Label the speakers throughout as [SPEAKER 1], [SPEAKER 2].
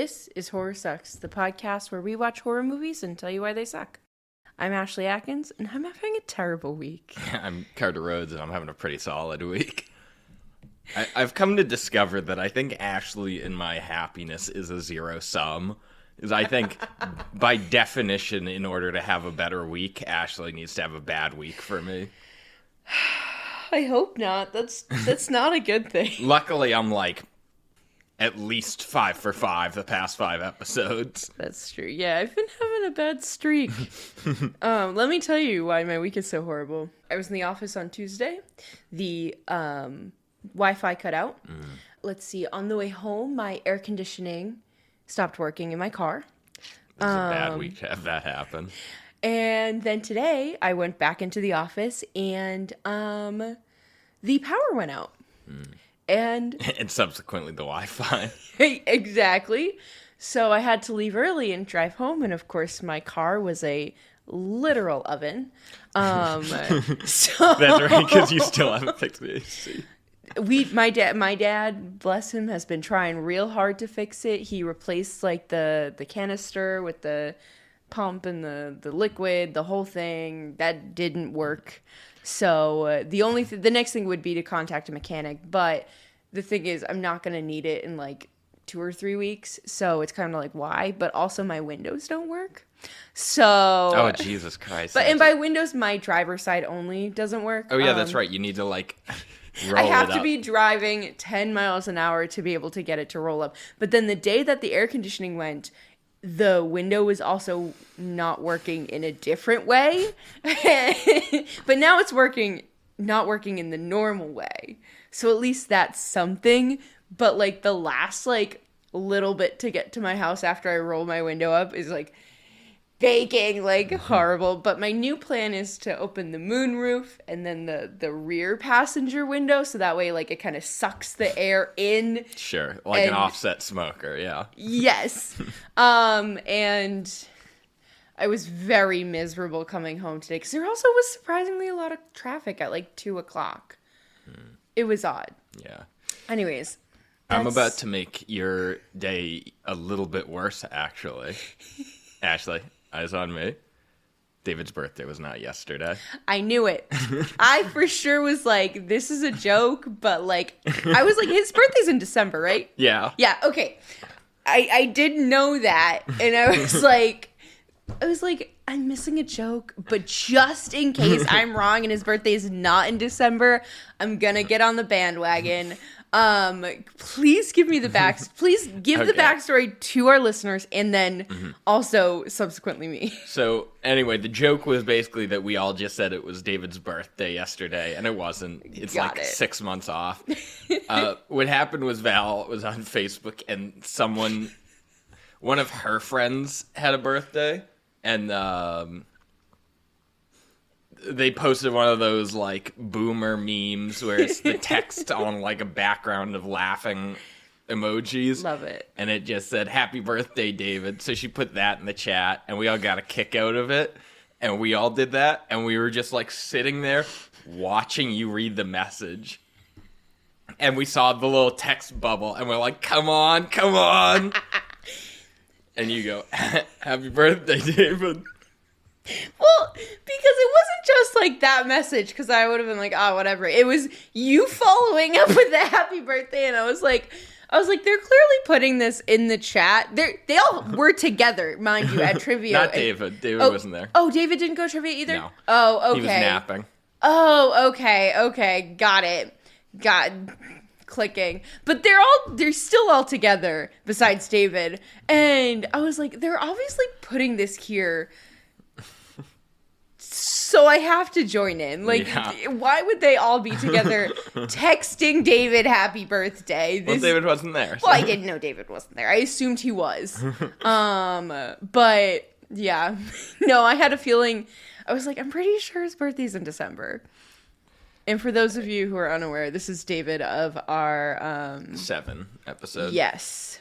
[SPEAKER 1] This is Horror Sucks, the podcast where we watch horror movies and tell you why they suck. I'm Ashley Atkins, and I'm having a terrible week.
[SPEAKER 2] I'm Carter Rhodes, and I'm having a pretty solid week. I've come to discover that I think Ashley and my happiness is a zero sum. Is I think, by definition, in order to have a better week, Ashley needs to have a bad week for me.
[SPEAKER 1] I hope not. That's not a good thing.
[SPEAKER 2] Luckily, I'm like at least 5 for 5 the past 5 episodes.
[SPEAKER 1] That's true. Yeah, I've been having a bad streak. Let me tell you why my week is so horrible. I was in the office on Tuesday. The Wi-Fi cut out. Let's see. On the way home, my air conditioning stopped working in my car.
[SPEAKER 2] It's a bad week to have that happen.
[SPEAKER 1] And then today, I went back into the office, and the power went out. And
[SPEAKER 2] subsequently the Wi-Fi.
[SPEAKER 1] Exactly. So I had to leave early and drive home, and of course my car was a literal oven. So
[SPEAKER 2] That's right, because you still haven't fixed the AC.
[SPEAKER 1] My dad, bless him, has been trying real hard to fix it. He replaced like the canister with the pump and the liquid, the whole thing. That didn't work. So the next thing would be to contact a mechanic, but the thing is I'm not going to need it in like 2 or 3 weeks. So it's kind of like, why? But also my windows don't work. So
[SPEAKER 2] oh, Jesus Christ.
[SPEAKER 1] And by windows, my driver's side only doesn't work.
[SPEAKER 2] Oh yeah, that's right. You need to like roll
[SPEAKER 1] I have
[SPEAKER 2] it
[SPEAKER 1] to
[SPEAKER 2] up.
[SPEAKER 1] be driving 10 miles an hour to be able to get it to roll up. But then the day that the air conditioning went, the window was also not working in a different way. But now it's not working in the normal way. So at least that's something. But like the last like little bit to get to my house after I roll my window up is like baking, like horrible. But my new plan is to open the moonroof and then the rear passenger window, so that way like it kind of sucks the air in.
[SPEAKER 2] Sure, like an offset smoker, yeah.
[SPEAKER 1] Yes. And I was very miserable coming home today because there also was surprisingly a lot of traffic at like 2:00. It was odd.
[SPEAKER 2] Yeah.
[SPEAKER 1] Anyways.
[SPEAKER 2] I'm about to make your day a little bit worse, actually. Ashley, eyes on me. David's birthday was not yesterday.
[SPEAKER 1] I knew it. I for sure was like, this is a joke, but like, I was like, his birthday's in December, right?
[SPEAKER 2] Yeah.
[SPEAKER 1] Yeah, okay. I didn't know that, and I was like, I'm missing a joke, but just in case I'm wrong and his birthday is not in December, I'm gonna get on the bandwagon. Please give me the please give the backstory to our listeners, and then also subsequently me.
[SPEAKER 2] So anyway, the joke was basically that we all just said it was David's birthday yesterday, and it wasn't. It's
[SPEAKER 1] Got
[SPEAKER 2] like
[SPEAKER 1] it.
[SPEAKER 2] 6 months off. What happened was Val was on Facebook, and one of her friends had a birthday, and they posted one of those like boomer memes where it's the text on like a background of laughing emojis.
[SPEAKER 1] Love it.
[SPEAKER 2] And it just said, "Happy birthday, David." So she put that in the chat, and we all got a kick out of it. And we all did that, and we were just like sitting there watching you read the message. And we saw the little text bubble, and we're like, come on. And you go, "Happy birthday, David."
[SPEAKER 1] Well, because it wasn't just like that message, because I would have been like, oh, whatever. It was you following up with the happy birthday, and I was like, they're clearly putting this in the chat. They all were together, mind you, at trivia.
[SPEAKER 2] Not David. David wasn't there.
[SPEAKER 1] Oh, David didn't go trivia either?
[SPEAKER 2] No.
[SPEAKER 1] Oh, okay.
[SPEAKER 2] He was napping.
[SPEAKER 1] Oh, okay. Got it. Clicking. But they're still all together besides David. And I was like, they're obviously putting this here, so I have to join in. Like, Why would they all be together texting David happy birthday?
[SPEAKER 2] Well, David wasn't there.
[SPEAKER 1] So. Well, I didn't know David wasn't there. I assumed he was. But yeah. No, I had a feeling. I was like, I'm pretty sure his birthday's in December. And for those of you who are unaware, this is David of our
[SPEAKER 2] 7 episode.
[SPEAKER 1] Yes.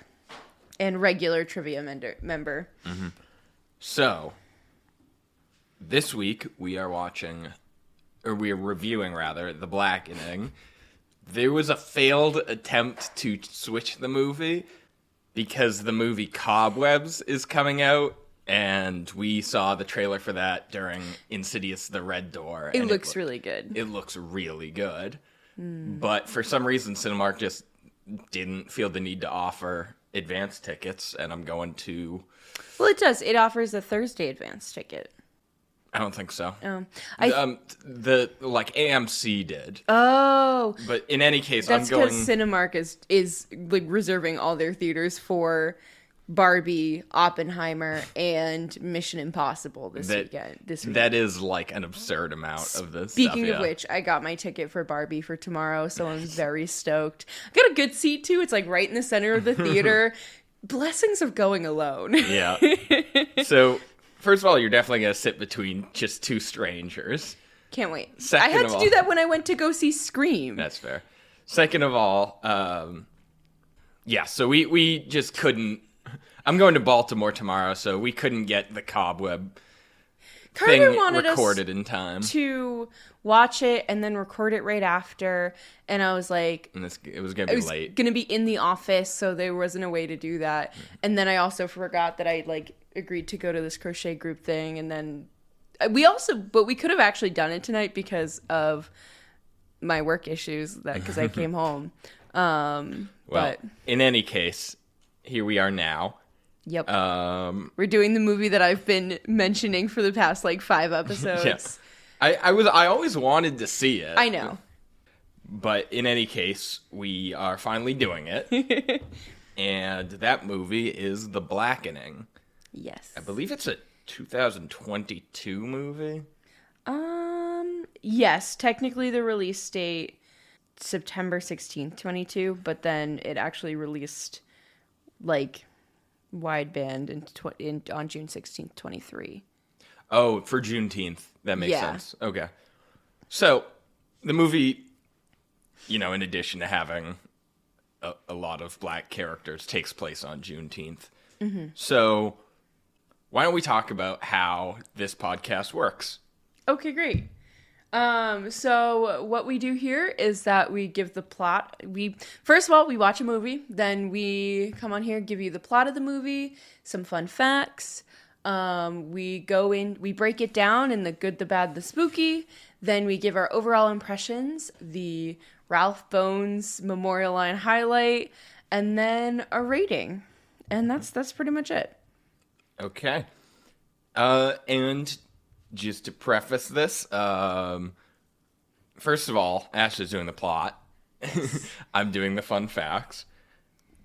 [SPEAKER 1] And regular trivia member.
[SPEAKER 2] Mm-hmm. So this week we are reviewing The Blackening. There was a failed attempt to switch the movie, because the movie Cobwebs is coming out, and we saw the trailer for that during Insidious: The Red Door.
[SPEAKER 1] It looks really good.
[SPEAKER 2] It looks really good. But for some reason, Cinemark just didn't feel the need to offer advance tickets, and I'm going to...
[SPEAKER 1] Well, it does. It offers a Thursday advance ticket.
[SPEAKER 2] I don't think so.
[SPEAKER 1] The
[SPEAKER 2] AMC did.
[SPEAKER 1] Oh.
[SPEAKER 2] But in any case,
[SPEAKER 1] that's
[SPEAKER 2] I'm going...
[SPEAKER 1] because Cinemark is like reserving all their theaters for Barbie, Oppenheimer, and Mission Impossible this weekend.
[SPEAKER 2] That is like an absurd amount of this.
[SPEAKER 1] Speaking of which, I got my ticket for Barbie for tomorrow, so I'm very stoked. I got a good seat too. It's like right in the center of the theater. Blessings of going alone.
[SPEAKER 2] Yeah. So, first of all, you're definitely going to sit between just two strangers.
[SPEAKER 1] Can't wait.
[SPEAKER 2] Second
[SPEAKER 1] I had to do that when I went to go see Scream.
[SPEAKER 2] That's fair. Second of all, so we just couldn't... I'm going to Baltimore tomorrow, so we couldn't get the Cobweb
[SPEAKER 1] Carter
[SPEAKER 2] thing
[SPEAKER 1] wanted
[SPEAKER 2] recorded
[SPEAKER 1] us
[SPEAKER 2] in time
[SPEAKER 1] to watch it and then record it right after, and I was like,
[SPEAKER 2] and it was going to be late.
[SPEAKER 1] I was going to be in the office, so there wasn't a way to do that. And then I also forgot that I agreed to go to this crochet group thing, and then but we could have actually done it tonight because of my work issues because I came home. But
[SPEAKER 2] in any case, here we are now.
[SPEAKER 1] Yep. We're doing the movie that I've been mentioning for the past 5 episodes.
[SPEAKER 2] Yes. I always wanted to see it.
[SPEAKER 1] I know.
[SPEAKER 2] But in any case, we are finally doing it. And that movie is The Blackening.
[SPEAKER 1] Yes.
[SPEAKER 2] I believe it's a 2022 movie.
[SPEAKER 1] Yes, technically the release date September 16th, 22, but then it actually released wideband on June 16th, 23.
[SPEAKER 2] Oh, for Juneteenth. That makes sense. Okay. So, the movie, in addition to having a lot of black characters, takes place on Juneteenth. Mm-hmm. So, why don't we talk about how this podcast works?
[SPEAKER 1] Okay, great. So what we do here is that we give the plot. First of all, we watch a movie, then we come on here, give you the plot of the movie, some fun facts. We break it down in the good, the bad, the spooky. Then we give our overall impressions, the Ralph Bones Memorial Line highlight, and then a rating. And that's pretty much it.
[SPEAKER 2] Okay. And just to preface this, first of all, Ashley's doing the plot. I'm doing the fun facts.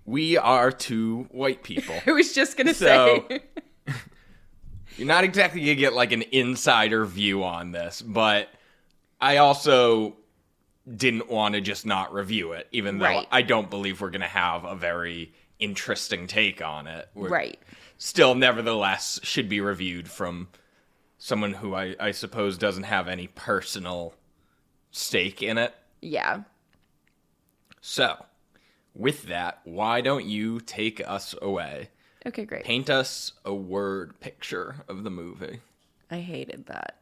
[SPEAKER 2] We are two white people.
[SPEAKER 1] I was just going to say.
[SPEAKER 2] You're not exactly going to get an insider view on this, but I also didn't want to just not review it, even though I don't believe we're going to have a very interesting take on it.
[SPEAKER 1] Right.
[SPEAKER 2] Still, nevertheless, should be reviewed from someone who I suppose doesn't have any personal stake in it.
[SPEAKER 1] Yeah.
[SPEAKER 2] So, with that, why don't you take us away?
[SPEAKER 1] Okay, great.
[SPEAKER 2] Paint us a word picture of the movie.
[SPEAKER 1] I hated that.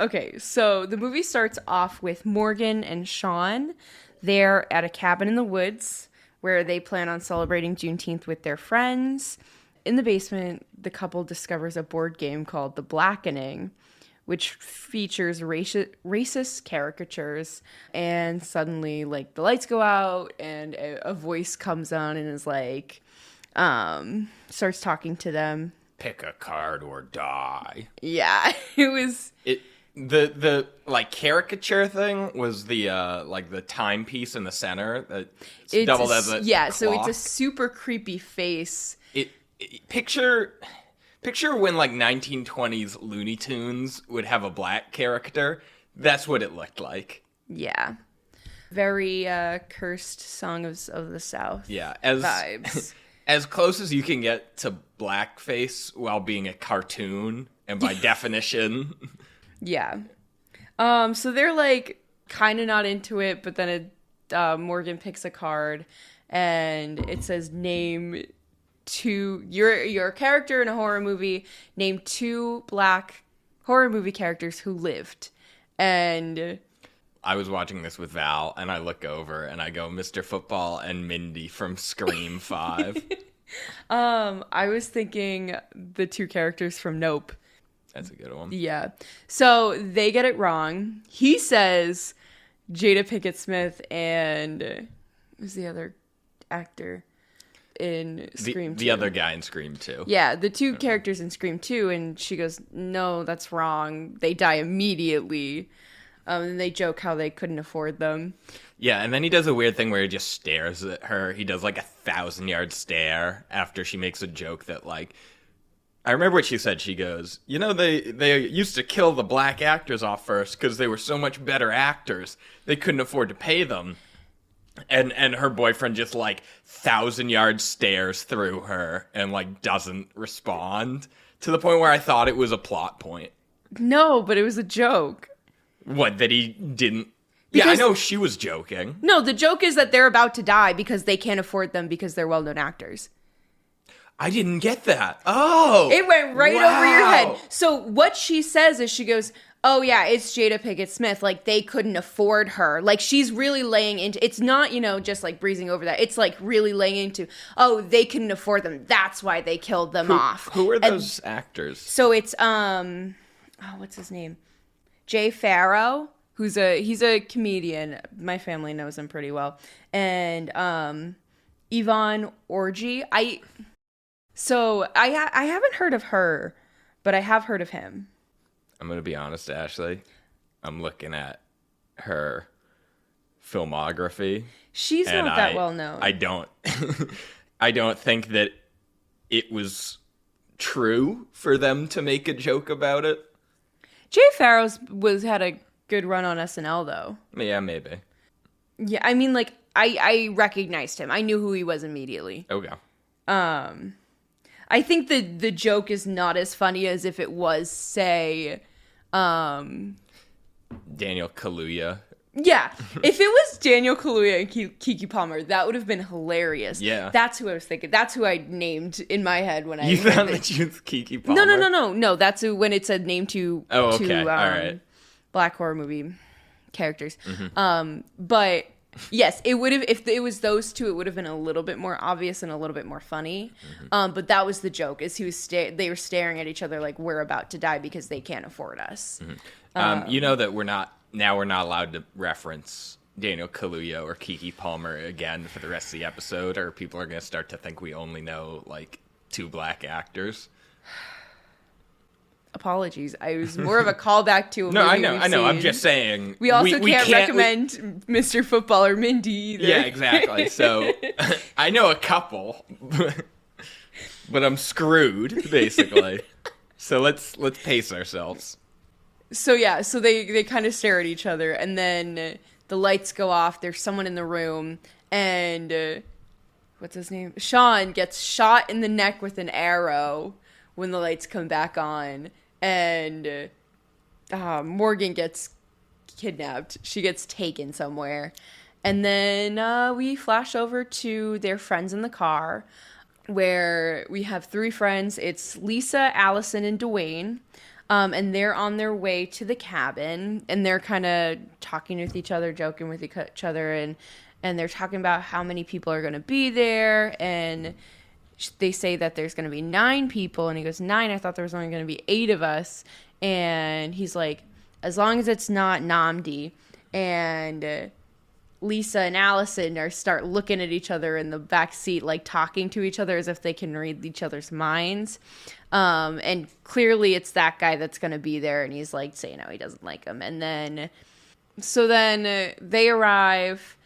[SPEAKER 1] Okay, so the movie starts off with Morgan and Sean. They're at a cabin in the woods where they plan on celebrating Juneteenth with their friends. In the basement, the couple discovers a board game called The Blackening, which features racist caricatures. And suddenly, the lights go out, and a voice comes on and is starts talking to them.
[SPEAKER 2] Pick a card or die.
[SPEAKER 1] Yeah, it was...
[SPEAKER 2] The caricature thing was the timepiece in the center. It's doubled as a clock.
[SPEAKER 1] So it's a super creepy face.
[SPEAKER 2] Picture when 1920s Looney Tunes would have a black character. That's what it looked like.
[SPEAKER 1] Yeah. Very cursed Song of the South.
[SPEAKER 2] Yeah,
[SPEAKER 1] vibes.
[SPEAKER 2] As close as you can get to blackface while being a cartoon, and by definition.
[SPEAKER 1] Yeah. So they're kind of not into it, but then Morgan picks a card and it says name two, you're a character in a horror movie, name 2 black horror movie characters who lived. And
[SPEAKER 2] I was watching this with Val, and I look over and I go, Mr. Football and Mindy from Scream 5.
[SPEAKER 1] I was thinking the two characters from Nope.
[SPEAKER 2] That's a good one.
[SPEAKER 1] Yeah. So they get it wrong. He says Jada Pinkett Smith and who's the other actor in Scream 2?
[SPEAKER 2] The other guy in Scream 2.
[SPEAKER 1] Yeah, the two characters in Scream 2, and she goes, no, that's wrong. They die immediately. And they joke how they couldn't afford them.
[SPEAKER 2] Yeah, and then he does a weird thing where he just stares at her. He does like a 1,000-yard stare after she makes a joke that, like, I remember what she said. She goes, you know, they used to kill the black actors off first because they were so much better actors. They couldn't afford to pay them. And her boyfriend just, like, 1,000-yard stares through her and, like, doesn't respond to the point where I thought it was a plot point.
[SPEAKER 1] No, but it was a joke.
[SPEAKER 2] What, that he didn't...
[SPEAKER 1] Because,
[SPEAKER 2] yeah, I know she was joking.
[SPEAKER 1] No, the joke is that they're about to die because they can't afford them because they're well-known actors.
[SPEAKER 2] I didn't get that. Oh!
[SPEAKER 1] It went right over your head. So what she says is she goes, oh, yeah, it's Jada Pinkett Smith. Like, they couldn't afford her. Like, she's really laying into... It's not, you know, just, like, breezing over that. It's, like, really laying into, oh, they couldn't afford them. That's why they killed them off.
[SPEAKER 2] Who are those actors?
[SPEAKER 1] So it's, what's his name? Jay Farrow, he's a comedian. My family knows him pretty well. And Yvonne Orji. I haven't heard of her, but I have heard of him.
[SPEAKER 2] I'm going to be honest, Ashley. I'm looking at her filmography.
[SPEAKER 1] She's not that well known.
[SPEAKER 2] I don't I don't think that it was true for them to make a joke about it.
[SPEAKER 1] Jay Farrow's had a good run on SNL, though.
[SPEAKER 2] Yeah, maybe.
[SPEAKER 1] Yeah, I mean, like, I recognized him. I knew who he was immediately.
[SPEAKER 2] Okay.
[SPEAKER 1] I think the joke is not as funny as if it was, say,
[SPEAKER 2] Daniel Kaluuya.
[SPEAKER 1] Yeah, if it was Daniel Kaluuya and Keke Palmer, that would have been hilarious.
[SPEAKER 2] Yeah.
[SPEAKER 1] That's who I was thinking. That's who I named in my head when I...
[SPEAKER 2] You found that you was Keke Palmer?
[SPEAKER 1] No. That's who, when it said name to...
[SPEAKER 2] Oh, okay. All right.
[SPEAKER 1] Black horror movie characters.
[SPEAKER 2] Mm-hmm.
[SPEAKER 1] But yes, it would have... If it was those two, it would have been a little bit more obvious and a little bit more funny. Mm-hmm. But that was the joke, is they were staring at each other like, we're about to die because they can't afford us.
[SPEAKER 2] Mm-hmm. You know that we're not allowed to reference Daniel Kaluuya or Keke Palmer again for the rest of the episode, or people are going to start to think we only know, like, two black actors.
[SPEAKER 1] Apologies. I was more of a callback to a
[SPEAKER 2] No,
[SPEAKER 1] movie
[SPEAKER 2] I know. I'm just saying.
[SPEAKER 1] We also can't recommend Mr. Football or Mindy either.
[SPEAKER 2] Yeah, exactly. So, I know a couple, but I'm screwed, basically. So let's pace ourselves.
[SPEAKER 1] So yeah, so they kind of stare at each other, and then the lights go off. There's someone in the room, and what's his name? Sean gets shot in the neck with an arrow when the lights come back on, and Morgan gets kidnapped. She gets taken somewhere, and then we flash over to their friends in the car, where we have three friends. It's Lisa, Allison, and Dwayne. And they're on their way to the cabin, and they're kind of talking with each other, joking with each other, and they're talking about how many people are going to be there, and they say that there's going to be 9 people, and he goes, 9? I thought there was only going to be 8 of us, and he's like, as long as it's not Namdi, and Lisa and Allison start looking at each other in the back seat, like talking to each other as if they can read each other's minds. And clearly it's that guy that's going to be there, and he's like saying how he doesn't like him. And then they arrive,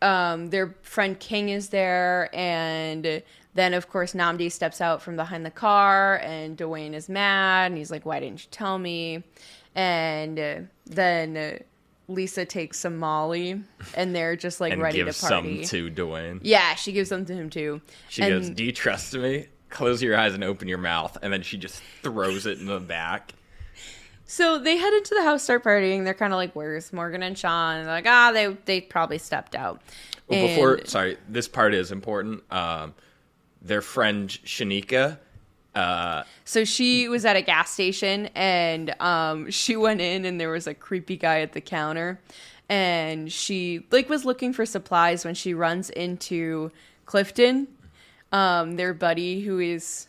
[SPEAKER 1] their friend King is there, and then of course Namdi steps out from behind the car, and Dwayne is mad, and he's like, why didn't you tell me? And then Lisa takes some Molly, and they're just like ready to party.
[SPEAKER 2] And gives some to Dwayne.
[SPEAKER 1] Yeah, she gives some to him too.
[SPEAKER 2] She goes, do you trust me? Close your eyes and open your mouth. And then she just throws it in the back.
[SPEAKER 1] So they head into the house, start partying. They're kind of like, where's Morgan and Sean? And they're like, they probably stepped out.
[SPEAKER 2] Well, this part is important. Their friend Shanika
[SPEAKER 1] So she was at a gas station, and she went in, and there was a creepy guy at the counter, and she like was looking for supplies when she runs into Clifton, their buddy, who is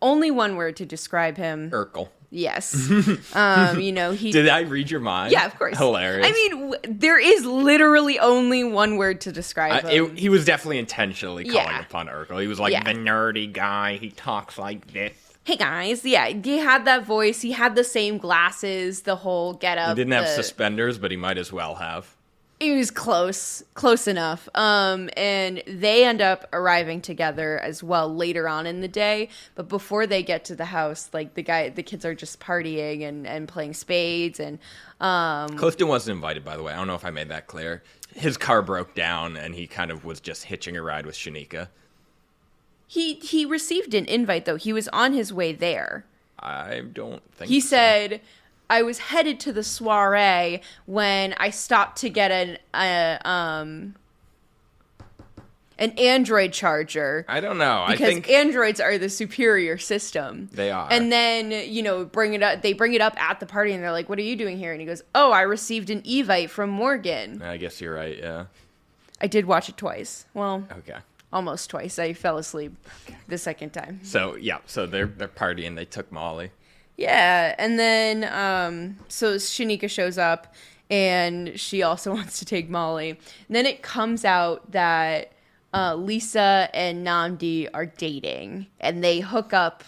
[SPEAKER 1] only one word to describe him.
[SPEAKER 2] Urkel.
[SPEAKER 1] Yes. He...
[SPEAKER 2] Did I read your mind?
[SPEAKER 1] Yeah, of course.
[SPEAKER 2] Hilarious.
[SPEAKER 1] I mean, there is literally only one word to describe him.
[SPEAKER 2] He was definitely intentionally calling
[SPEAKER 1] Yeah.
[SPEAKER 2] upon Urkel. He was like, the nerdy guy. He talks like this.
[SPEAKER 1] Hey, guys. Yeah, he had that voice. He had the same glasses, the whole getup.
[SPEAKER 2] He didn't have suspenders, but he might as well have.
[SPEAKER 1] He was close enough. And they end up arriving together as well later on in the day. But before they get to the house, like the kids are just partying and playing spades. And
[SPEAKER 2] Clifton wasn't invited, by the way. I don't know if I made that clear. His car broke down, and he kind of was just hitching a ride with Shanika.
[SPEAKER 1] He received an invite, though. He was on his way there.
[SPEAKER 2] I don't think
[SPEAKER 1] He
[SPEAKER 2] so.
[SPEAKER 1] said, I was headed to the soiree when I stopped to get an Android charger.
[SPEAKER 2] I don't know.
[SPEAKER 1] Because
[SPEAKER 2] I think
[SPEAKER 1] Androids are the superior system.
[SPEAKER 2] They are.
[SPEAKER 1] And then, they bring it up at the party, and they're like, what are you doing here? And he goes, oh, I received an Evite from Morgan.
[SPEAKER 2] I guess you're right, yeah.
[SPEAKER 1] I did watch it twice. Well,
[SPEAKER 2] Okay.
[SPEAKER 1] almost twice. I fell asleep the second time.
[SPEAKER 2] So, yeah. So they're partying. They took Molly.
[SPEAKER 1] Yeah, and then so Shanika shows up, and she also wants to take Molly. And then it comes out that Lisa and Namdi are dating, and they hook up.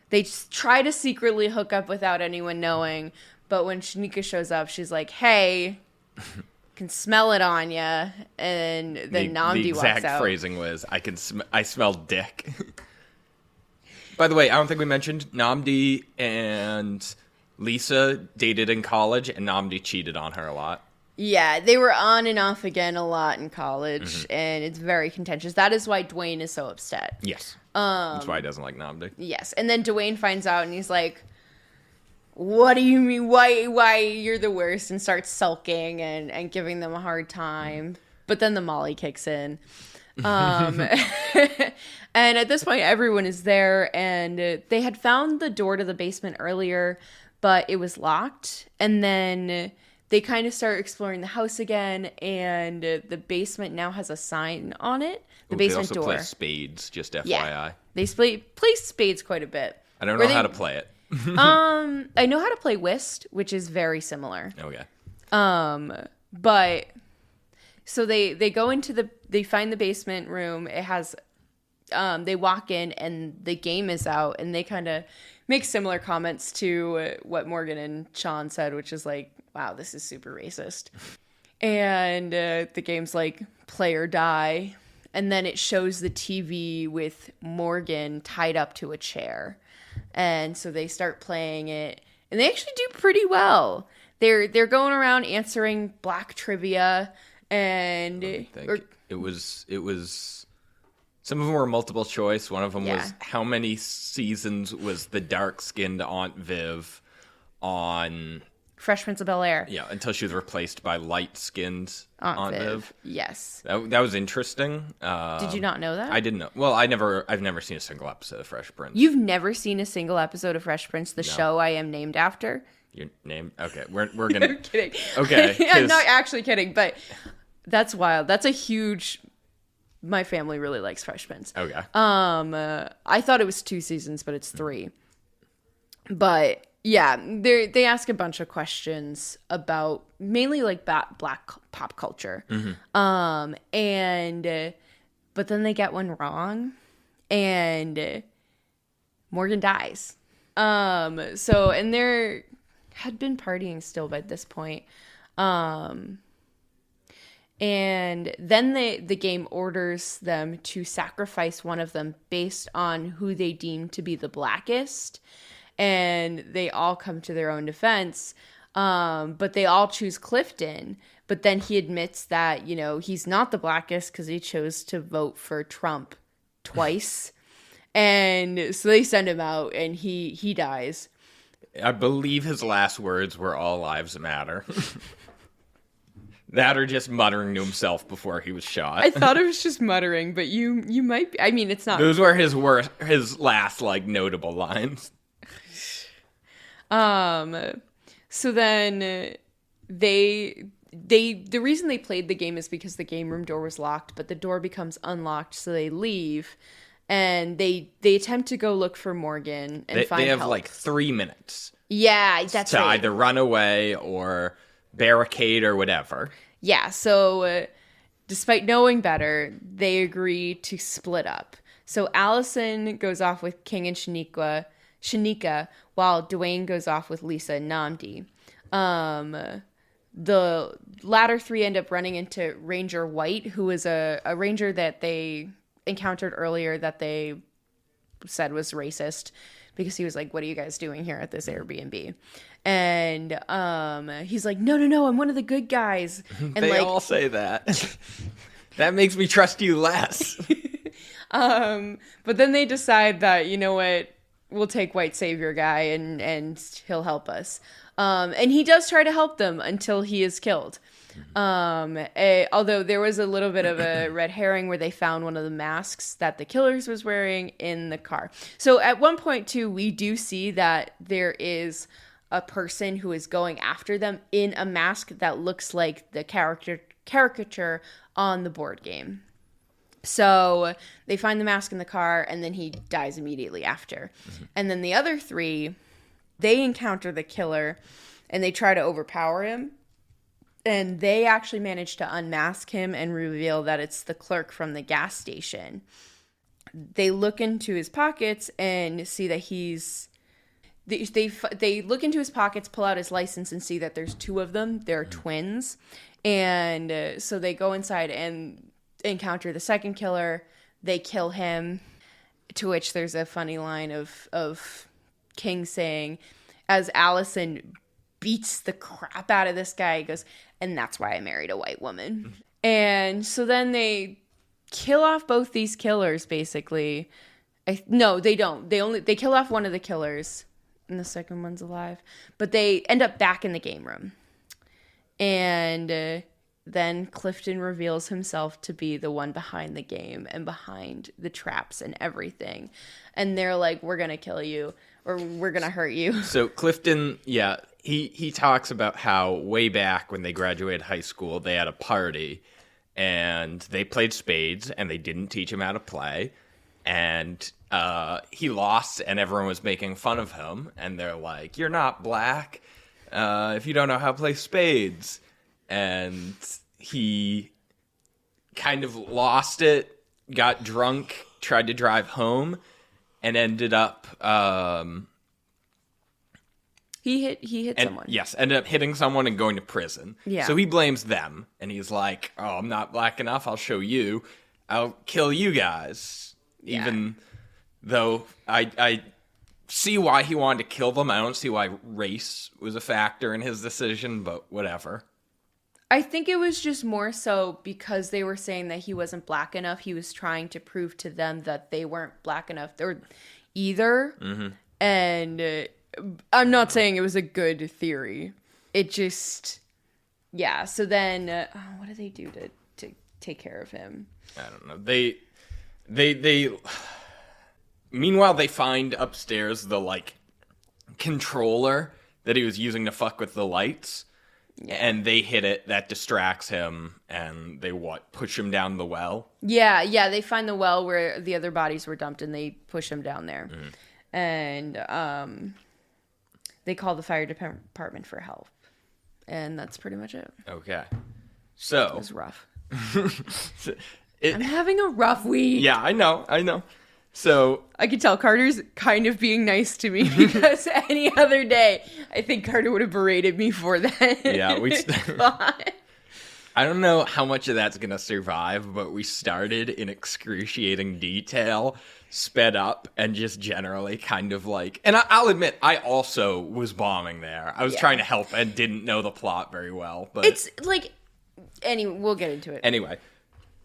[SPEAKER 1] They just try to secretly hook up without anyone knowing, but when Shanika shows up, she's like, hey, can smell it on ya, and then Namdi walks out.
[SPEAKER 2] The exact phrasing was, I smell dick. By the way, I don't think we mentioned Namdi and Lisa dated in college, and Namdi cheated on her a lot.
[SPEAKER 1] Yeah, they were on and off again a lot in college, and it's very contentious. That is why Dwayne is so upset.
[SPEAKER 2] Yes. That's why he doesn't like Namdi.
[SPEAKER 1] Yes, and then Dwayne finds out, and he's like, what do you mean? Why you're the worst? And starts sulking and giving them a hard time. But then the Molly kicks in. And at this point, everyone is there, and they had found the door to the basement earlier, but it was locked. And then they kind of start exploring the house again, and the basement now has a sign on it. The basement
[SPEAKER 2] they
[SPEAKER 1] door.
[SPEAKER 2] also play spades, just FYI.
[SPEAKER 1] Yeah, they play spades quite a bit.
[SPEAKER 2] I don't know how to play it.
[SPEAKER 1] I know how to play whist, which is very similar.
[SPEAKER 2] Okay.
[SPEAKER 1] But so they go into they find the basement room. It has they walk in, and the game is out, and they kind of make similar comments to what Morgan and Sean said, which is like, wow, this is super racist. And the game's like play or die. And then it shows the TV with Morgan tied up to a chair. And so they start playing it, and they actually do pretty well. They're going around answering black trivia, and
[SPEAKER 2] it was some of them were multiple choice. One of them was how many seasons was the dark-skinned Aunt Viv on
[SPEAKER 1] Fresh Prince of Bel-Air?
[SPEAKER 2] Yeah, until she was replaced by light-skinned Aunt Viv.
[SPEAKER 1] Yes,
[SPEAKER 2] that was interesting.
[SPEAKER 1] Did you not know that?
[SPEAKER 2] I didn't know. Well, I've never seen a single episode of Fresh Prince.
[SPEAKER 1] You've never seen a single episode of Fresh Prince, the show I am named after?
[SPEAKER 2] Your name? Okay, we're gonna.
[SPEAKER 1] I'm kidding.
[SPEAKER 2] Okay,
[SPEAKER 1] I'm not actually kidding, but that's wild. That's a huge. My family really likes Fresh Prince.
[SPEAKER 2] Okay.
[SPEAKER 1] I thought it was 2 seasons, but it's 3. But yeah, they ask a bunch of questions about mainly like black pop culture. But then they get one wrong, and Morgan dies. And they're had been partying still by this point. And then the game orders them to sacrifice one of them based on who they deem to be the blackest. And they all come to their own defense. But they all choose Clifton. But then he admits that, he's not the blackest because he chose to vote for Trump twice. And so they send him out, and he dies.
[SPEAKER 2] I believe his last words were "All lives matter." That or just muttering to himself before he was shot.
[SPEAKER 1] I thought it was just muttering, but you might be. I mean, it's not.
[SPEAKER 2] Those were his last, like, notable lines.
[SPEAKER 1] So then the reason they played the game is because the game room door was locked, but the door becomes unlocked, so they leave. And they attempt to go look for Morgan and find help.
[SPEAKER 2] They have like 3 minutes.
[SPEAKER 1] Yeah, that's
[SPEAKER 2] to
[SPEAKER 1] right.
[SPEAKER 2] either run away or barricade or whatever.
[SPEAKER 1] Yeah, so despite knowing better, they agree to split up. So Allison goes off with King and Shanika, while Dwayne goes off with Lisa and Namdi. The latter three end up running into Ranger White, who is a ranger that they encountered earlier that they said was racist because he was like, what are you guys doing here at this Airbnb? And he's like, no, I'm one of the good guys. And
[SPEAKER 2] they all say that. That makes me trust you less.
[SPEAKER 1] But then they decide that, you know what, we'll take white savior guy and he'll help us. And he does try to help them until he is killed. Although there was a little bit of a red herring where they found one of the masks that the killers was wearing in the car. So at one point too, we do see that there is a person who is going after them in a mask that looks like the caricature on the board game. So they find the mask in the car and then he dies immediately after. Mm-hmm. And then the other three, they encounter the killer and they try to overpower him. And they actually manage to unmask him and reveal that it's the clerk from the gas station. They look into his pockets and see that he's... They look into his pockets, pull out his license, and see that there's two of them. They're twins. And so they go inside and encounter the second killer. They kill him, to which there's a funny line of King saying, as Allison beats the crap out of this guy, he goes, and that's why I married a white woman. And so then they kill off both these killers, basically. No, they don't. They kill off one of the killers, and the second one's alive. But they end up back in the game room. And then Clifton reveals himself to be the one behind the game and behind the traps and everything. And they're like, we're going to kill you, or we're going to hurt you.
[SPEAKER 2] So Clifton, yeah, he talks about how way back when they graduated high school, they had a party and they played spades and they didn't teach him how to play. And he lost and everyone was making fun of him. And they're like, you're not black if you don't know how to play spades. And he kind of lost it, got drunk, tried to drive home, and ended up...
[SPEAKER 1] He hit someone.
[SPEAKER 2] Yes, ended up hitting someone and going to prison.
[SPEAKER 1] Yeah.
[SPEAKER 2] So he blames them, and he's like, oh, I'm not black enough, I'll show you. I'll kill you guys. Yeah. Even though I see why he wanted to kill them. I don't see why race was a factor in his decision, but whatever.
[SPEAKER 1] I think it was just more so because they were saying that he wasn't black enough. He was trying to prove to them that they weren't black enough either. Mm-hmm. And I'm not saying it was a good theory. It just, yeah. So then, what do they do to take care of him?
[SPEAKER 2] I don't know. They meanwhile, they find upstairs the, like, controller that he was using to fuck with the lights. Yeah. And they hit it, that distracts him, and they push him down the well?
[SPEAKER 1] Yeah, they find the well where the other bodies were dumped, and they push him down there. Mm-hmm. And they call the fire department for help. And that's pretty much it.
[SPEAKER 2] Okay. So...
[SPEAKER 1] It was rough. I'm having a rough week.
[SPEAKER 2] Yeah, I know. So
[SPEAKER 1] I could tell Carter's kind of being nice to me because any other day, I think Carter would have berated me for that.
[SPEAKER 2] Yeah, I don't know how much of that's going to survive, but we started in excruciating detail, sped up, and just generally kind of like... And I'll admit, I also was bombing there. I was trying to help and didn't know the plot very well. But
[SPEAKER 1] it's like... Anyway, we'll get into it.
[SPEAKER 2] Anyway,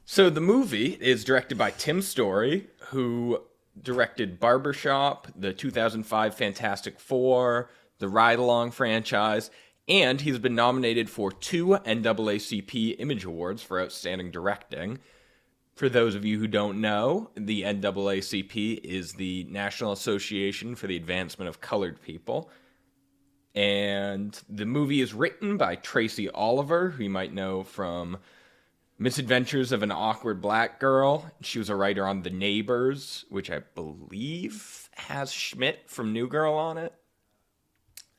[SPEAKER 2] so the movie is directed by Tim Story, who directed Barbershop, the 2005 Fantastic Four, the Ride Along franchise, And he's been nominated for 2 NAACP Image Awards for Outstanding Directing. For those of you who don't know, the NAACP is the National Association for the Advancement of Colored People. And the movie is written by Tracy Oliver, who you might know from Misadventures of an Awkward Black Girl. She was a writer on The Neighbors, which I believe has Schmidt from New Girl on it.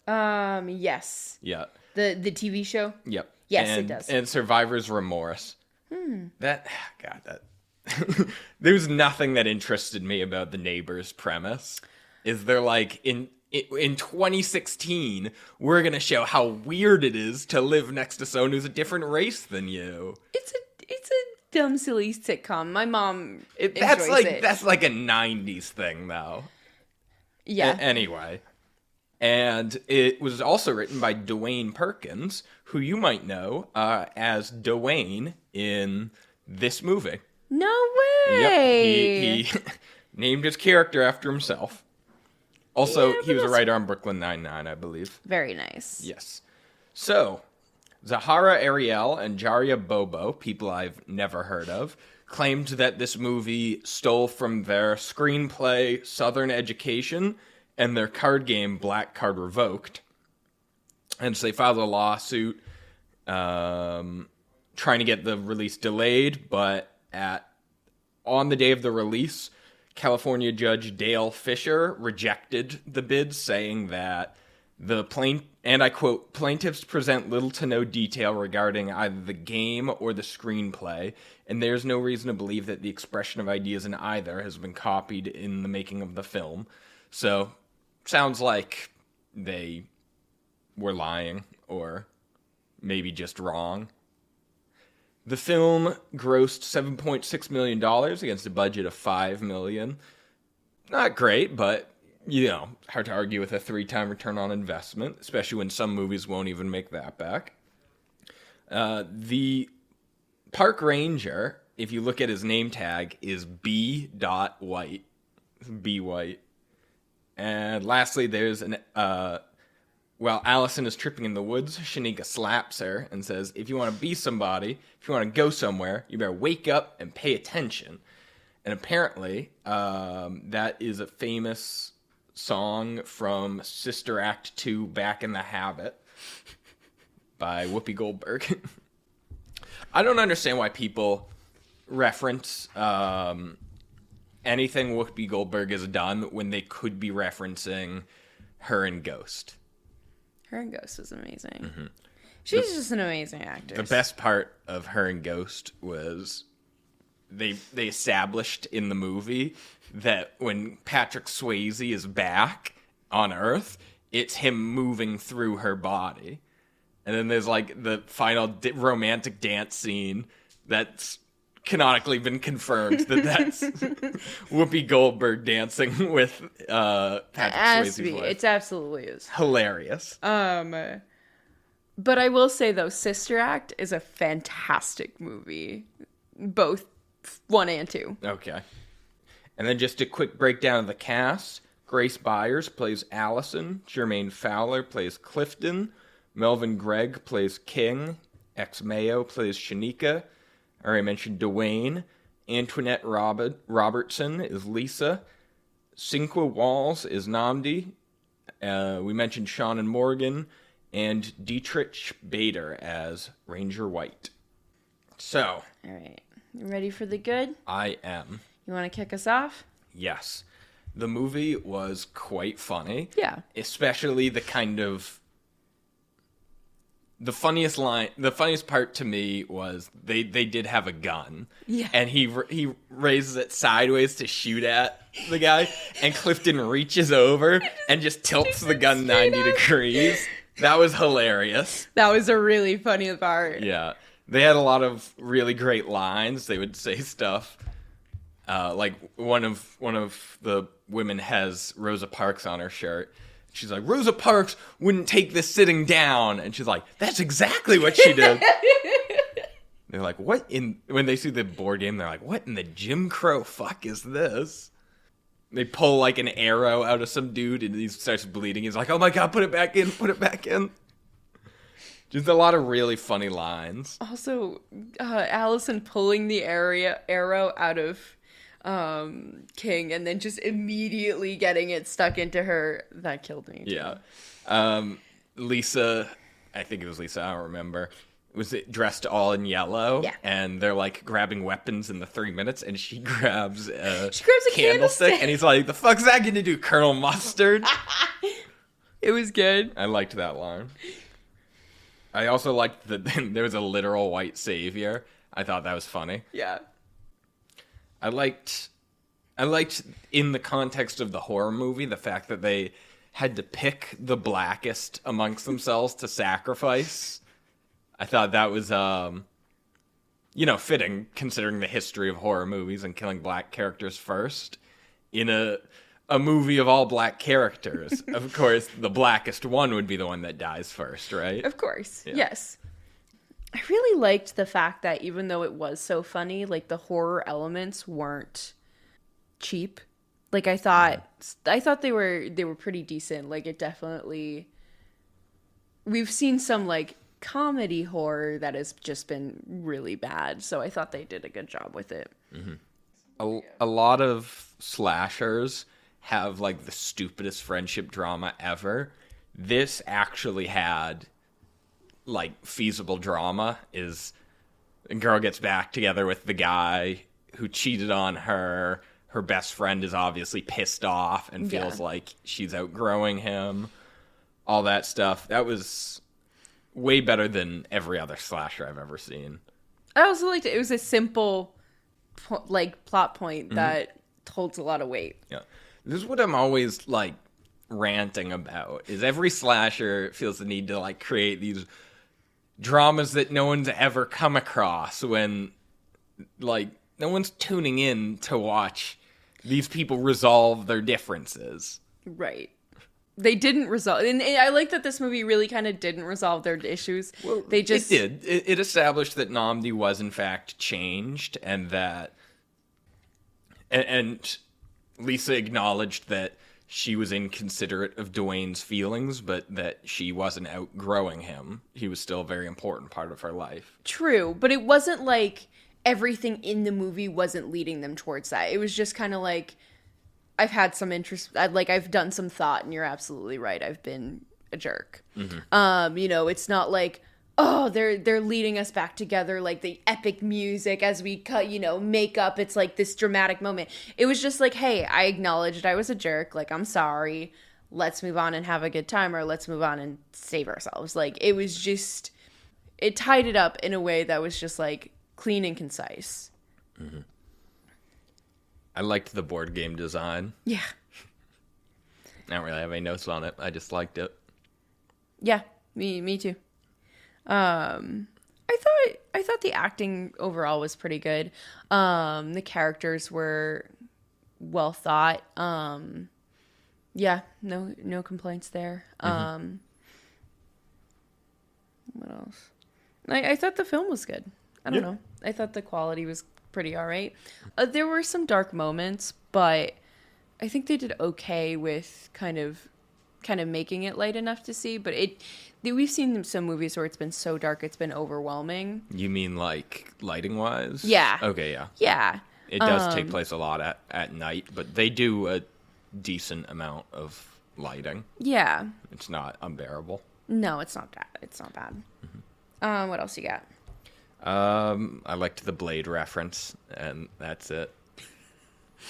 [SPEAKER 1] Yes.
[SPEAKER 2] Yeah.
[SPEAKER 1] The TV show?
[SPEAKER 2] Yep.
[SPEAKER 1] Yes, it does.
[SPEAKER 2] And Survivor's Remorse. That there was nothing that interested me about The Neighbors premise. Is they're like, in 2016, we're going to show how weird it is to live next to someone who's a different race than you.
[SPEAKER 1] It's a dumb, silly sitcom. My mom
[SPEAKER 2] That's
[SPEAKER 1] enjoys it.
[SPEAKER 2] That's like a 90s thing, though.
[SPEAKER 1] Yeah.
[SPEAKER 2] Anyway. And it was also written by Dwayne Perkins, who you might know as Dwayne in this movie.
[SPEAKER 1] No
[SPEAKER 2] Yep,
[SPEAKER 1] way!
[SPEAKER 2] he named his character after himself. Also,
[SPEAKER 1] Yeah,
[SPEAKER 2] he was a writer on Brooklyn Nine-Nine, I believe.
[SPEAKER 1] Very nice.
[SPEAKER 2] Yes. So, Zahara Ariel and Jaria Bobo, people I've never heard of, claimed that this movie stole from their screenplay Southern Education and their card game Black Card Revoked. And so they filed a lawsuit trying to get the release delayed, but on the day of the release, California Judge Dale Fisher rejected the bid, saying that and I quote, plaintiffs present little to no detail regarding either the game or the screenplay, and there's no reason to believe that the expression of ideas in either has been copied in the making of the film. So, sounds like they were lying, or maybe just wrong. The film grossed $7.6 million against a budget of $5 million. Not great, but, hard to argue with a 3-time return on investment, especially when some movies won't even make that back. The park ranger, if you look at his name tag, is B. White. B. White. And lastly, there's while Allison is tripping in the woods, Shanika slaps her and says, if you want to be somebody, if you want to go somewhere, you better wake up and pay attention. And apparently, that is a famous song from Sister Act 2, Back in the Habit, by Whoopi Goldberg. I don't understand why people reference anything Whoopi Goldberg has done when they could be referencing her in Ghost.
[SPEAKER 1] Her in Ghost was amazing. Mm-hmm. She's just an amazing actress.
[SPEAKER 2] The best part of her in Ghost was they established in the movie that when Patrick Swayze is back on Earth, it's him moving through her body. And then there's like the final romantic dance scene that's canonically been confirmed that's Whoopi Goldberg dancing with Patrick Swayze's wife.
[SPEAKER 1] It absolutely is.
[SPEAKER 2] Hilarious.
[SPEAKER 1] But I will say, though, Sister Act is a fantastic movie. Both 1 and 2.
[SPEAKER 2] Okay. And then just a quick breakdown of the cast. Grace Byers plays Allison. Jermaine Fowler plays Clifton. Melvin Gregg plays King. X Mayo plays Shanika. I already mentioned Dwayne. Antoinette Robertson is Lisa. Cinqua Walls is Namdi. We mentioned Sean and Morgan. And Dietrich Bader as Ranger White. So.
[SPEAKER 1] All right. You ready for the good?
[SPEAKER 2] I am.
[SPEAKER 1] You want to kick us off?
[SPEAKER 2] Yes. The movie was quite funny.
[SPEAKER 1] Yeah.
[SPEAKER 2] Especially the kind of... The funniest part to me was they did have a gun.
[SPEAKER 1] Yeah.
[SPEAKER 2] And he raises it sideways to shoot at the guy, and Clifton reaches over and just tilts the gun 90 degrees. That was hilarious.
[SPEAKER 1] That was a really funny part.
[SPEAKER 2] Yeah. They had a lot of really great lines. They would say stuff like one of the women has Rosa Parks on her shirt. She's like, Rosa Parks wouldn't take this sitting down. And she's like, that's exactly what she did. They're like, when they see the board game, they're like, what in the Jim Crow fuck is this? They pull like an arrow out of some dude and he starts bleeding. He's like, oh my God, put it back in, put it back in. Just a lot of really funny lines.
[SPEAKER 1] Also, Allison pulling the arrow out of King and then just immediately getting it stuck into her. That killed me.
[SPEAKER 2] Yeah. Lisa, I think it was Lisa, I don't remember, was it dressed all in yellow?
[SPEAKER 1] Yeah.
[SPEAKER 2] And they're like grabbing weapons in the 3 minutes, and she grabs a
[SPEAKER 1] candlestick.
[SPEAKER 2] and he's like, the fuck's that gonna do, Colonel Mustard?
[SPEAKER 1] It was good.
[SPEAKER 2] I liked that line. I also liked that there was a literal white savior. I thought that was funny.
[SPEAKER 1] Yeah.
[SPEAKER 2] I liked in the context of the horror movie, the fact that they had to pick the blackest amongst themselves to sacrifice. I thought that was, fitting considering the history of horror movies and killing black characters first. In a movie of all black characters, of course, the blackest one would be the one that dies first, right?
[SPEAKER 1] Of course. Yeah. Yes. I really liked the fact that even though it was so funny, like the horror elements weren't cheap. Like I thought they were pretty decent. Like it definitely, we've seen some like comedy horror that has just been really bad. So I thought they did a good job with it.
[SPEAKER 2] Mm-hmm. A lot of slashers have like the stupidest friendship drama ever. This actually had like feasible drama. Is a girl gets back together with the guy who cheated on her. Her best friend is obviously pissed off and feels like she's outgrowing him. All that stuff. That was way better than every other slasher I've ever seen.
[SPEAKER 1] I also liked it. It was a simple plot point that holds a lot of weight.
[SPEAKER 2] Yeah. This is what I'm always like ranting about, is every slasher feels the need to like create these dramas that no one's ever come across, when like no one's tuning in to watch these people resolve their differences.
[SPEAKER 1] Right. They didn't resolve, and I like that this movie really kind of didn't resolve their issues.
[SPEAKER 2] Well,
[SPEAKER 1] they just
[SPEAKER 2] it did. It established that Namdi was in fact changed, and that and Lisa acknowledged that she was inconsiderate of Dwayne's feelings, but that she wasn't outgrowing him. He was still a very important part of her life.
[SPEAKER 1] True, but it wasn't like everything in the movie wasn't leading them towards that. It was just kind of like, I've had some interest, I've done some thought, and you're absolutely right, I've been a jerk. It's not like, oh, they're leading us back together, like the epic music as we cut, make up. It's like this dramatic moment. It was just like, hey, I acknowledged I was a jerk. Like, I'm sorry. Let's move on and have a good time, or let's move on and save ourselves. Like, it was just, it tied it up in a way that was just like clean and concise.
[SPEAKER 2] Mm-hmm. I liked the board game design.
[SPEAKER 1] Yeah.
[SPEAKER 2] I don't really have any notes on it. I just liked it.
[SPEAKER 1] Yeah, me too. I thought the acting overall was pretty good. The characters were well thought. Yeah, no complaints there. What else? I thought the film was good. I don't know. I thought the quality was pretty all right. There were some dark moments, but I think they did okay with kind of making it light enough to see. But we've seen some movies where it's been so dark it's been overwhelming.
[SPEAKER 2] You mean like lighting wise?
[SPEAKER 1] Yeah.
[SPEAKER 2] Okay, yeah.
[SPEAKER 1] Yeah.
[SPEAKER 2] It does take place a lot at night, but they do a decent amount of lighting.
[SPEAKER 1] Yeah.
[SPEAKER 2] It's not unbearable.
[SPEAKER 1] No, it's not bad. It's not bad. What else you got?
[SPEAKER 2] I liked the Blade reference, and that's it.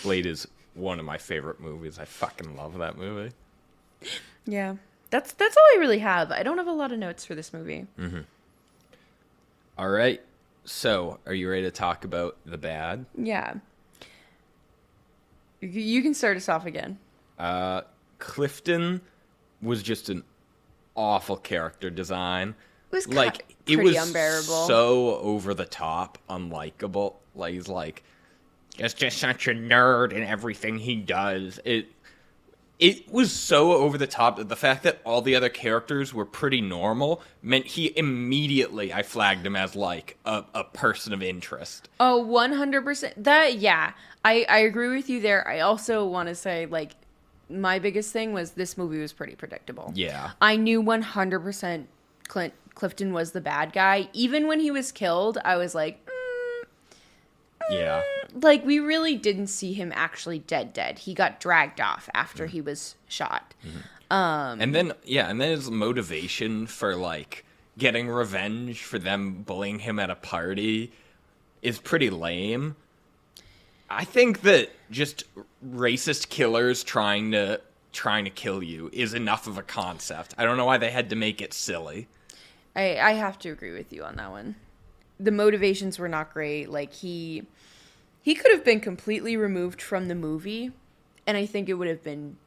[SPEAKER 2] Blade is one of my favorite movies. I fucking love that movie.
[SPEAKER 1] Yeah. That's all I really have. I don't have a lot of notes for this movie.
[SPEAKER 2] Mm-hmm. All right. So, are you ready to talk about the bad?
[SPEAKER 1] Yeah. You can start us off again.
[SPEAKER 2] Clifton was just an awful character design.
[SPEAKER 1] It was
[SPEAKER 2] like
[SPEAKER 1] pretty
[SPEAKER 2] it was
[SPEAKER 1] unbearable.
[SPEAKER 2] So over the top, unlikable. Like he's like, it's just such a nerd in everything he does. It was so over the top that the fact that all the other characters were pretty normal meant I flagged him as like a person of interest.
[SPEAKER 1] Oh, 100%. That, yeah. I agree with you there. I also want to say, like, my biggest thing was this movie was pretty predictable.
[SPEAKER 2] Yeah.
[SPEAKER 1] I knew 100% Clifton was the bad guy. Even when he was killed, I was like,
[SPEAKER 2] Yeah.
[SPEAKER 1] like, we really didn't see him actually dead. He got dragged off after he was shot.
[SPEAKER 2] And then his motivation for, like, getting revenge for them bullying him at a party is pretty lame. I think that just racist killers trying to kill you is enough of a concept. I don't know why they had to make it silly.
[SPEAKER 1] I have to agree with you on that one. The motivations were not great. Like, he could have been completely removed from the movie, and I think it would have been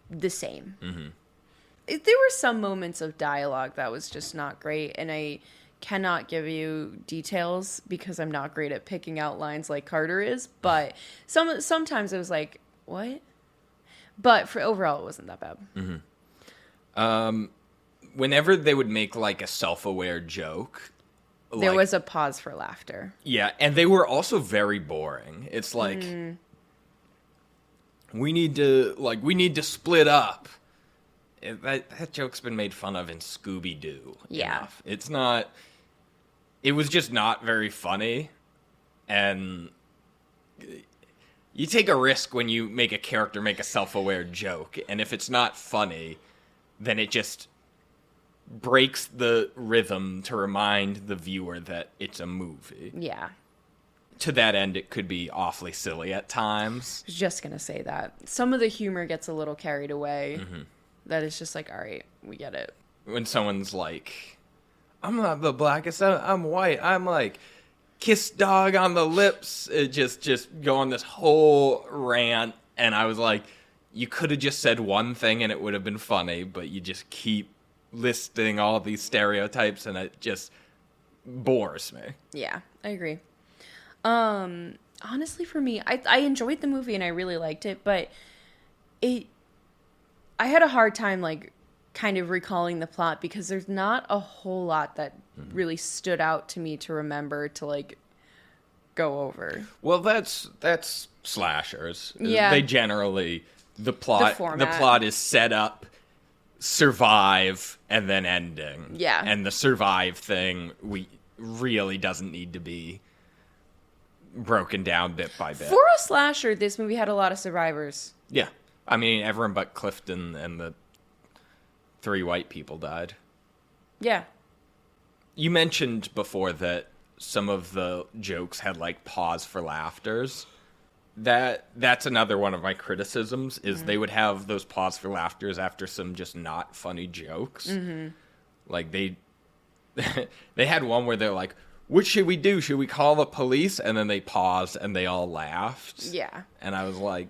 [SPEAKER 1] the same. Mm-hmm. There were some moments of dialogue that was just not great, and I cannot give you details because I'm not great at picking out lines like Carter is, but sometimes I was like, what? But for overall, it wasn't that bad.
[SPEAKER 2] Mm-hmm. Whenever they would make, like, a self-aware joke,
[SPEAKER 1] there was a pause for laughter.
[SPEAKER 2] Yeah, and they were also very boring. It's like, we need to split up. That joke's been made fun of in Scooby-Doo.
[SPEAKER 1] Yeah.
[SPEAKER 2] Enough. It was just not very funny, and you take a risk when you make a character make a self-aware joke, and if it's not funny, then it just breaks the rhythm to remind the viewer that it's a movie.
[SPEAKER 1] Yeah.
[SPEAKER 2] To that end, it could be awfully silly at times.
[SPEAKER 1] I was just going to say that. Some of the humor gets a little carried away. Mm-hmm. That is just like, all right, we get it.
[SPEAKER 2] When someone's like, I'm not the blackest, I'm white, I'm like, kiss dog on the lips, it just go on this whole rant, and I was like, you could have just said one thing and it would have been funny, but you just keep listing all these stereotypes, and it just bores me.
[SPEAKER 1] Yeah, I agree. Honestly, for me, I enjoyed the movie and I really liked it, but I had a hard time, like, kind of recalling the plot because there's not a whole lot that really stood out to me to remember to, like, go over.
[SPEAKER 2] Well, that's slashers.
[SPEAKER 1] Yeah.
[SPEAKER 2] They generally, the plot is set up, survive, and then ending.
[SPEAKER 1] Yeah.
[SPEAKER 2] And the survive thing really doesn't need to be broken down bit by bit.
[SPEAKER 1] For a slasher, this movie had a lot of survivors.
[SPEAKER 2] Yeah. I mean, everyone but Clifton and the 3 white people died.
[SPEAKER 1] Yeah.
[SPEAKER 2] You mentioned before that some of the jokes had, like, pause for laughters. That's another one of my criticisms, is they would have those pause for laughters after some just not funny jokes. Mm-hmm. Like, they had one where they're like, what should we do? Should we call the police? And then they paused and they all laughed.
[SPEAKER 1] Yeah.
[SPEAKER 2] And I was like,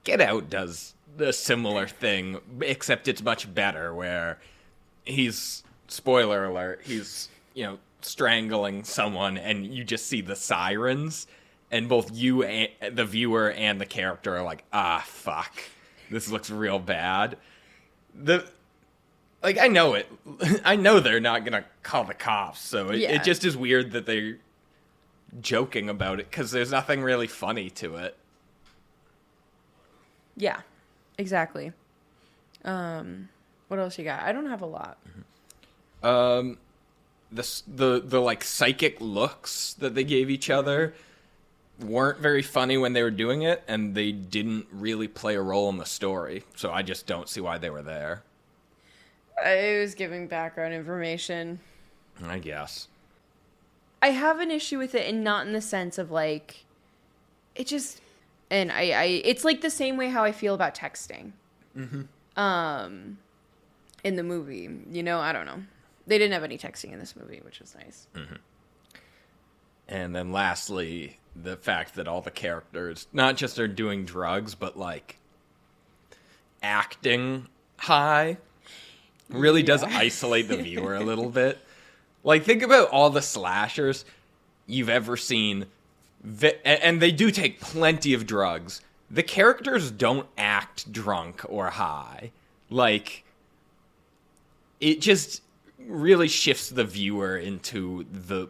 [SPEAKER 2] Get Out does a similar thing, except it's much better, where spoiler alert, he's, strangling someone, and you just see the sirens, and both you, and the viewer, and the character are like, fuck, this looks real bad. I know it. I know they're not gonna call the cops, so it just is weird that they're joking about it, because there's nothing really funny to it.
[SPEAKER 1] Yeah, exactly. What else you got? I don't have a lot.
[SPEAKER 2] The like psychic looks that they gave each other weren't very funny when they were doing it, and they didn't really play a role in the story. So I just don't see why they were there.
[SPEAKER 1] I was giving background information.
[SPEAKER 2] I guess.
[SPEAKER 1] I have an issue with it, and not in the sense of, like, it just... And it's like the same way how I feel about texting. Mm-hmm. In the movie, I don't know. They didn't have any texting in this movie, which was nice.
[SPEAKER 2] Mm-hmm. And then lastly, the fact that all the characters not just are doing drugs, but, like, acting high really does isolate the viewer a little bit. Like, think about all the slashers you've ever seen. And they do take plenty of drugs. The characters don't act drunk or high. Like, it just really shifts the viewer into the,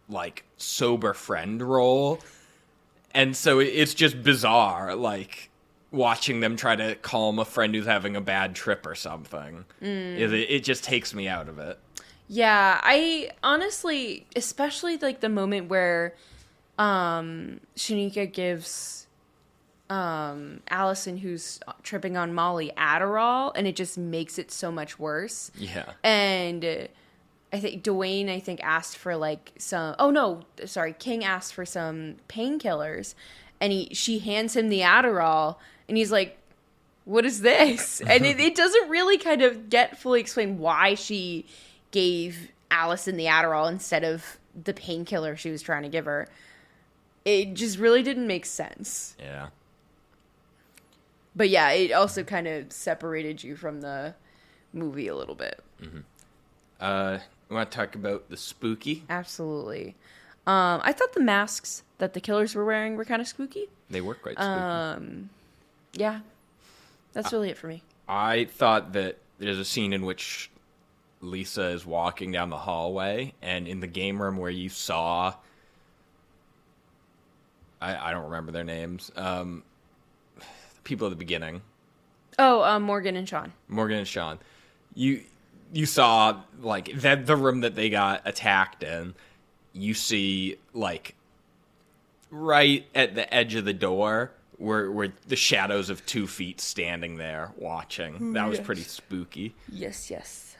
[SPEAKER 2] like, sober friend role. And so it's just bizarre, like, watching them try to calm a friend who's having a bad trip or something. It just takes me out of it.
[SPEAKER 1] Yeah, I honestly, especially like the moment where Shanika gives Allison, who's tripping on Molly, Adderall, and it just makes it so much worse.
[SPEAKER 2] Yeah.
[SPEAKER 1] And I think Dwayne, asked for like some. Oh no, sorry, King asked for some painkillers, and she hands him the Adderall, and he's like, "What is this?" And it doesn't really kind of get fully explained why she gave Allison the Adderall instead of the painkiller she was trying to give her. It just really didn't make sense.
[SPEAKER 2] Yeah.
[SPEAKER 1] But yeah, it also kind of separated you from the movie a little bit.
[SPEAKER 2] Mm-hmm. We want to talk about the spooky?
[SPEAKER 1] Absolutely. I thought the masks that the killers were wearing were kind of spooky.
[SPEAKER 2] They were quite spooky.
[SPEAKER 1] Yeah. That's really it for me.
[SPEAKER 2] I thought that there's a scene in which Lisa is walking down the hallway, and in the game room where you saw... I don't remember their names. The people at the beginning.
[SPEAKER 1] Oh, Morgan and Sean.
[SPEAKER 2] Morgan and Sean. You saw, like, the room that they got attacked in. You see, like, right at the edge of the door were the shadows of 2 feet standing there watching. That was pretty spooky.
[SPEAKER 1] Yes, yes.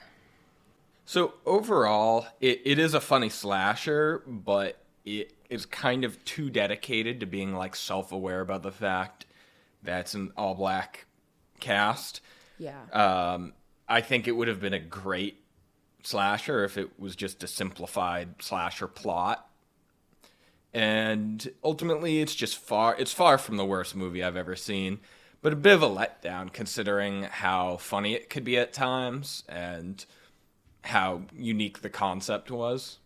[SPEAKER 2] So overall, it is a funny slasher, but it is kind of too dedicated to being, like, self-aware about the fact that it's an all-black cast.
[SPEAKER 1] Yeah.
[SPEAKER 2] I think it would have been a great slasher if it was just a simplified slasher plot. And ultimately, it's far from the worst movie I've ever seen, but a bit of a letdown considering how funny it could be at times and how unique the concept was.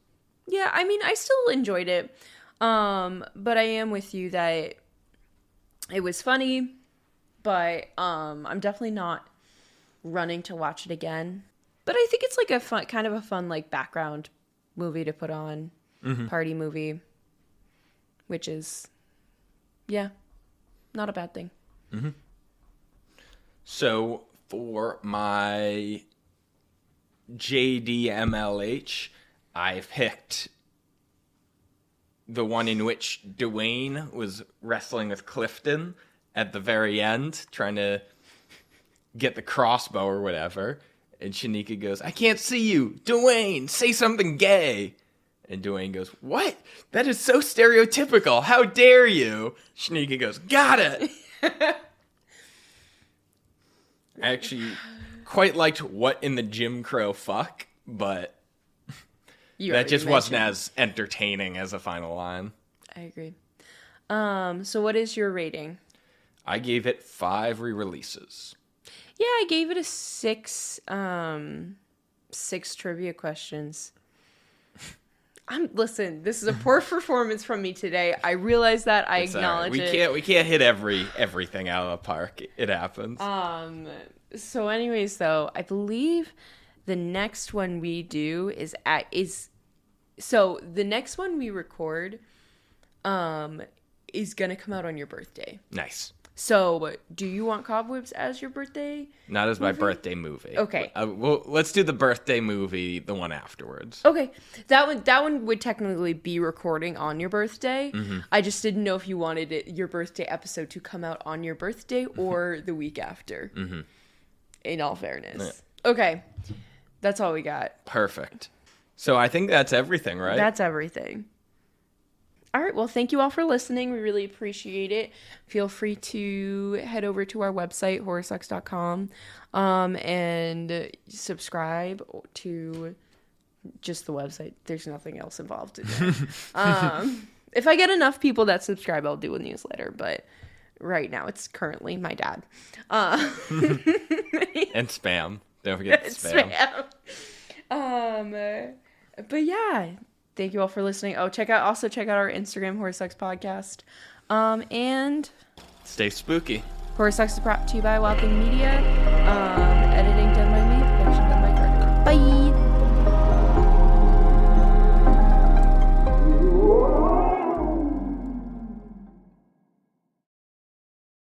[SPEAKER 1] Yeah, I mean, I still enjoyed it. But I am with you that it was funny, but I'm definitely not running to watch it again. But I think it's like a fun like background movie to put on, party movie, which is, yeah, not a bad thing.
[SPEAKER 2] Mm-hmm. So for my JDMLH, I've picked the one in which Dwayne was wrestling with Clifton at the very end, trying to get the crossbow or whatever. And Shanika goes, "I can't see you. Dwayne, say something gay." And Dwayne goes, "What? That is so stereotypical. How dare you?" Shanika goes, "Got it." I actually quite liked "What in the Jim Crow fuck," but that just wasn't as entertaining as a final line.
[SPEAKER 1] I agree. So what is your rating?
[SPEAKER 2] I gave it 5 re-releases.
[SPEAKER 1] Yeah, I gave it a 6. 6 trivia questions. Listen, this is a poor performance from me today. I realize that. I acknowledge it.
[SPEAKER 2] We can't hit everything out of the park. It happens.
[SPEAKER 1] So anyways, though, I believe the next one we do is the next one we record is gonna come out on your birthday.
[SPEAKER 2] Nice.
[SPEAKER 1] So, do you want Cobwebs as your birthday?
[SPEAKER 2] Not as my birthday movie.
[SPEAKER 1] Okay.
[SPEAKER 2] Well, let's do the birthday movie, the one afterwards.
[SPEAKER 1] Okay. That one would technically be recording on your birthday. Mm-hmm. I just didn't know if you wanted your birthday episode to come out on your birthday or the week after. Mm-hmm. In all fairness. Yeah. Okay. That's all we got.
[SPEAKER 2] Perfect. So I think that's everything, right?
[SPEAKER 1] That's everything. All right. Well, thank you all for listening. We really appreciate it. Feel free to head over to our website, horrorsucks.com, and subscribe to just the website. There's nothing else involved in it. If I get enough people that subscribe, I'll do a newsletter. But right now, it's currently my dad.
[SPEAKER 2] And spam. Don't forget spam.
[SPEAKER 1] But yeah. Thank you all for listening. Oh, check out our Instagram, Horror Sucks Podcast. And
[SPEAKER 2] stay spooky.
[SPEAKER 1] Horror Sucks is brought to you by Wild Thing Media.